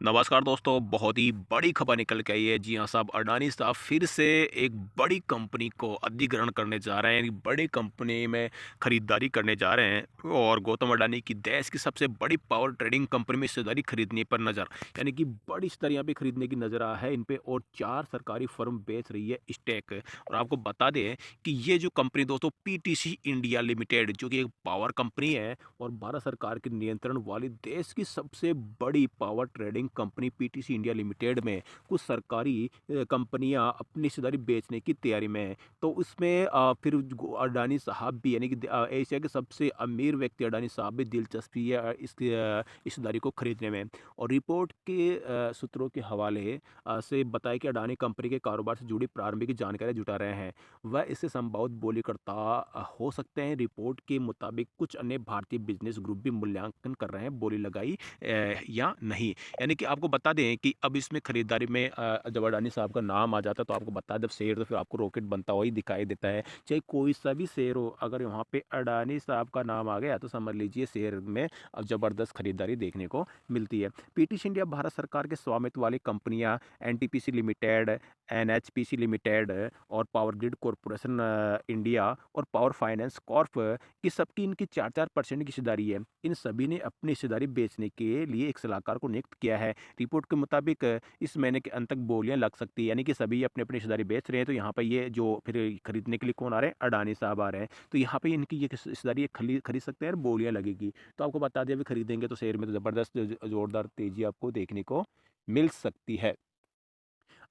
नमस्कार दोस्तों, बहुत ही बड़ी खबर निकल के आई है। जी हाँ साहब, अडानी साहब फिर से एक बड़ी कंपनी को अधिग्रहण करने जा रहे हैं, एक बड़ी कंपनी में खरीदारी करने जा रहे हैं और गौतम अडानी की देश की सबसे बड़ी पावर ट्रेडिंग कंपनी में हिस्सेदारी खरीदने पर नज़र, यानी कि बड़ी स्तर यहाँ पे खरीदने की नज़र आ है इन पे और 4 सरकारी फर्म बेच रही है स्टेक। और आपको बता दें कि ये जो कंपनी दोस्तों पीटीसी इंडिया लिमिटेड जो कि एक पावर कंपनी है और भारत सरकार के नियंत्रण वाली देश की सबसे बड़ी power trading company PTC India limited में कुछ सरकारी कंपनियां अपनी हिस्सेदारी बेचने की तैयारी में है। तो उसमें फिर अडानी साहब भी यानी कि एशिया के सबसे अमीर व्यक्ति अडानी साहब भी दिलचस्पी है इसकी हिस्सेदारी को खरीदने में। और रिपोर्ट के सूत्रों के हवाले से बताया कि अडानी कंपनी के कारोबार से जुड़ी प्रारंभिक जानकारी जुटा रहे हैं। वह इससे संभावित बोलीकर्ता हो सकते हैं। रिपोर्ट के मुताबिक कुछ अन्य भारतीय बिजनेस ग्रुप भी मूल्यांकन कर रहे हैं बोली लगाई या नहीं। यानी कि आपको बता दें कि अब इसमें खरीदारी में जब अडानी साहब का नाम आ जाता है तो आपको बता दें, जब शेयर तो फिर आपको रॉकेट बनता हुआ ही दिखाई देता है। चाहे कोई सा भी शेयर हो, अगर वहाँ पे अडानी साहब का नाम आ गया तो समझ लीजिए शेयर में अब जबरदस्त खरीदारी देखने को मिलती है। पीटीसी इंडिया भारत सरकार के स्वामित्व वाली कंपनियां एनटीपीसी लिमिटेड, एनएचपीसी लिमिटेड और पावर ग्रिड कॉरपोरेशन इंडिया और पावर फाइनेंस कॉर्प की सबकी इनकी 4-4% की हिस्सेदारी है। इन सभी ने अपनी हिस्सेदारी बेचने के लिए एक सलाहकार को नियुक्त किया है। रिपोर्ट के मुताबिक इस महीने के अंत तक बोलियां लग सकती है, यानी कि सभी अपनी अपनी हिस्सेदारी बेच रहे हैं। तो यहाँ पर ये जो फिर खरीदने के लिए कौन आ रहे हैं, अडानी साहब आ रहे हैं। तो यहाँ पे इनकी ये हिस्सेदारी ये खरीद सकते हैं और बोलियां लगेगी। तो आपको बता दिया, अभी खरीदेंगे तो शेयर में तो ज़बरदस्त जोरदार तेजी आपको देखने को मिल सकती है।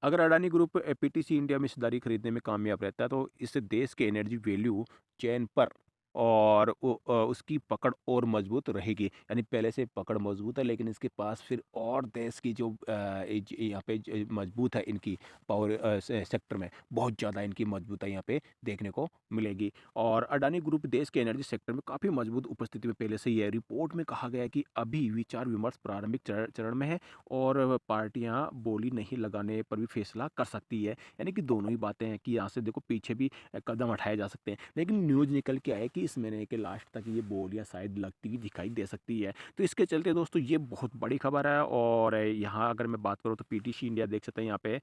अगर अडानी ग्रुप पीटीसी इंडिया में हिस्सेदारी खरीदने में कामयाब रहता है तो इससे देश के एनर्जी वैल्यू चेन पर और उसकी पकड़ और मजबूत रहेगी। यानी पहले से पकड़ मजबूत है, लेकिन इसके पास फिर और देश की जो यहाँ पे मजबूत है इनकी पावर सेक्टर में बहुत ज़्यादा इनकी मजबूत है यहाँ पे देखने को मिलेगी। और अडानी ग्रुप देश के एनर्जी सेक्टर में काफ़ी मजबूत उपस्थिति में पहले से ही है। रिपोर्ट में कहा गया है कि अभी विचार विमर्श प्रारंभिक चरण में है और पार्टियां बोली नहीं लगाने पर भी फैसला कर सकती है। यानी कि दोनों ही बातें हैं कि यहाँ से देखो पीछे भी कदम उठाए जा सकते हैं, लेकिन न्यूज़ निकल के आया कि इस महीने के लास्ट तक ये बोलियां शायद लगती हुई दिखाई दे सकती है। तो इसके चलते दोस्तों ये बहुत बड़ी खबर है। और यहाँ अगर मैं बात करूँ तो पीटीसी इंडिया देख सकते हैं यहाँ पे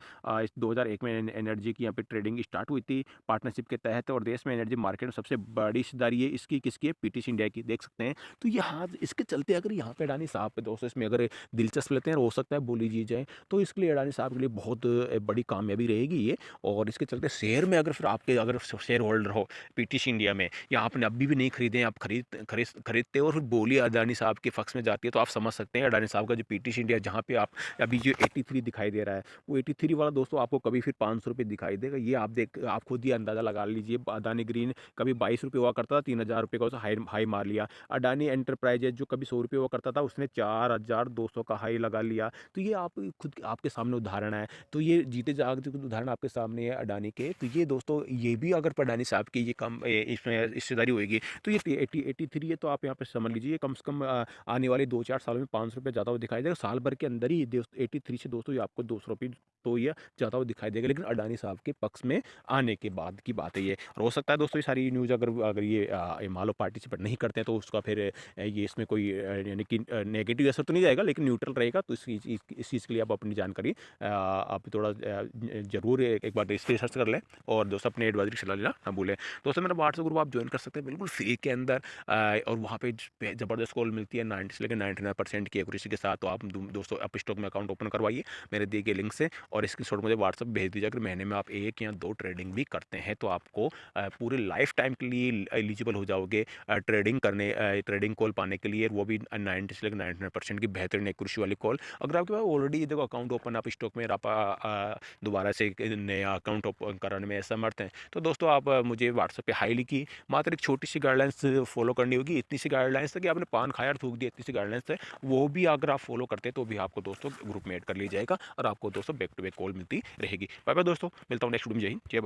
इस 2001 में एनर्जी की यहाँ पे ट्रेडिंग स्टार्ट हुई थी पार्टनरशिप के तहत और देश में एनर्जी मार्केट में सबसे बड़ी हिस्सेदारी है इसकी किसकी है, पीटीसी इंडिया की देख सकते हैं। तो यहाँ इसके चलते अगर यहाँ पे अडानी साहब पे दोस्तों इसमें अगर दिलचस्प लेते हैं और हो सकता है बोली जी जाए, तो इसके लिए अडानी साहब के लिए बहुत बड़ी कामयाबी रहेगी ये। और इसके चलते शेयर में अगर फिर आपके अगर शेयर होल्डर हो पीटीसी इंडिया में या आपने अभी भी नहीं खरीदे हैं, आप खरीदते हो और फिर बोली अडानी साहब के पक्ष में जाती है, तो आप समझ सकते हैं अडानी साहब का जो पीटीसी इंडिया जहाँ पे आप अभी जो 83 दिखाई दे रहा है, वो 83 वाला दोस्तों आपको कभी फिर 500 रुपये दिखाई देगा। ये आप खुद ही अंदाजा लगा लीजिए। अडानी ग्रीन कभी 22 रुपये हुआ करता था, 3000 रुपये का उसे हाई हाई मार लिया। अडानी एंटरप्राइजेज जो कभी 100 रुपये हुआ करता था, उसने 4200 का हाई लगा लिया। तो ये आप खुद आपके सामने उदाहरण है। तो ये जीते जागते कुछ उदाहरण आपके सामने है अडानी के। तो ये दोस्तों ये भी अगर अडानी साहब की ये कम इसमें हिस्सेदारी होगी तो ये 83 है, तो आप यहाँ पे समझ लीजिए कम से कम आने वाले 2-4 सालों में 500 रुपये ज़्यादा हुआ दिखाई देगा। साल भर के अंदर ही 83 से दोस्तों ये आपको 200 रुपये तो ये ज़्यादा हुआ दिखाई देगा, लेकिन अडानी साहब के पक्ष में आने के बाद की बात है ये। और हो सकता है दोस्तों ये सारी न्यूज़ अगर अगर ये मान लो पार्टिसिपेट नहीं करते हैं तो उसका फिर ये इसमें कोई यानी कि नेगेटिव असर तो नहीं जाएगा, लेकिन न्यूट्रल रहेगा। तो इस चीज़ के लिए आप अपनी जानकारी आप थोड़ा ज़रूर एक बार रिसर्च कर लें और दोस्तों अपने एडवाइजरी सलाह लेना ना भूलें। दोस्तों मेरा व्हाट्सएप ग्रुप आप ज्वाइन कर सकते हैं बिल्कुल फ्री के अंदर और वहाँ पे ज़बरदस्त कॉल मिलती है 90 से लेकर 99% की एक्यूरेसी के साथ। तो आप दोस्तों आप स्टॉक में अकाउंट ओपन करवाइए मेरे दिए गए लिंक से और स्क्रीनशॉट मुझे व्हाट्सएप भेज दीजिए। अगर महीने में आप 1 या 2 ट्रेडिंग भी करते हैं तो आपको पूरे लाइफ टाइम के लिए एलिजिबल हो जाओगे ट्रेडिंग कॉल पाने के लिए, वो भी 90 से लेकर 99% की बेहतरीन एक्यूरेसी वाली कॉल। अगर आपके पास ऑलरेडी देखो अकाउंट ओपन आप स्टॉक में आप दोबारा से एक नया अकाउंट ओपन कराने में असमर्थ हैं, तो दोस्तों आप मुझे व्हाट्सएप पे हाई लिखिए। मात्र एक छोटी सी गाइडलाइंस फॉलो करनी होगी। इतनी सी गाइडलाइंस है कि आपने पान खाया और थूक दिया, इतनी सी गाइडलाइंस है। वो भी अगर आप फॉलो करते हैं तो भी आपको दोस्तों ग्रुप में ऐड कर लिया जाएगा और आपको दोस्तों बैक टू बैक कॉल मिलती रहेगी। बाय बाय दोस्तों, मिलता हूँ नेक्स्ट वीडियो में। जय हिंद, जय भारत।